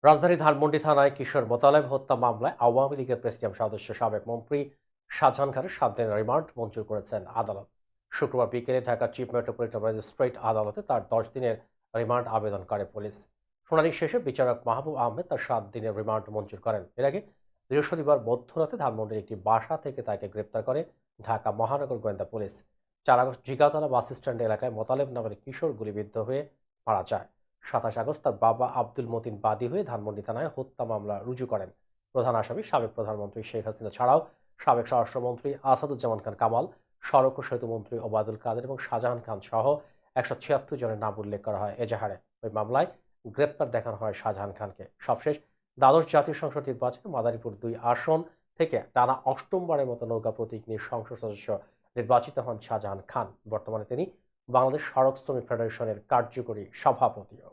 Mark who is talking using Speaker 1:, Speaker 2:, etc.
Speaker 1: রাজধানী ধানমন্ডি থানায় কিশোর মোতালেব হত্যা মামলায় আওয়ামী লীগের প্রেসিডিয়াম সদস্য সাবেক মন্ত্রী শাহজাহান খানের 7 দিনের রিমান্ড মঞ্জুর করেছেন আদালত। শুক্রবার বিকেলে ঢাকা চিফ মেট্রোপলিটন ম্যাজিস্ট্রেট আদালতে তার 10 দিনের রিমান্ড আবেদন করে পুলিশ। শুনানি শেষে বিচারক মাহবুব আহমেদ তার 7 দিনের রিমান্ড মঞ্জুর করেন। এর আগে বৃহস্পতিবার মধ্যরাতে ধানমন্ডির একটি বাসা থেকে তাকে গ্রেপ্তার করে ঢাকা মহানগর গোয়েন্দা police. 4 August Jigatola bus stand এলাকায় মোতালেব নামের কিশোর গুলিবিদ্ধ হয়ে মারা যায়। 27 আগস্ট তার বাবা আব্দুল মতিন বাদী হয়ে ধানমন্ডি থানায় হত্যা মামলা রুজু করেন। প্রধান আসামি সাবেক প্রধানমন্ত্রী শেখ হাসিনা ছাড়াও সাবেক স্বরাষ্ট্রমন্ত্রী আসাদুজ্জামান খান কামাল, সড়ক ও সেতু মন্ত্রী ওবায়দুল কাদের এবং শাহজাহান খান সহ 176 জনের নাম উল্লেখ করা হয় এজাহারে। ওই মামলায় গ্রেপ্তার দেখানো হয় শাহজাহান খানকে। সবশেষ দ্বাদশ জাতীয় সংসদ নির্বাচনে মাদারীপুর 2 আসন থেকে টানা অষ্টমবারের মতো নৌকা প্রতীক নিয়ে সংসদ সদস্য নির্বাচিত হন শাহজাহান খান। বর্তমানে তিনি বাংলাদেশ সড়ক শ্রমিক ফেডারেশনের কার্যকরী সভাপতিও।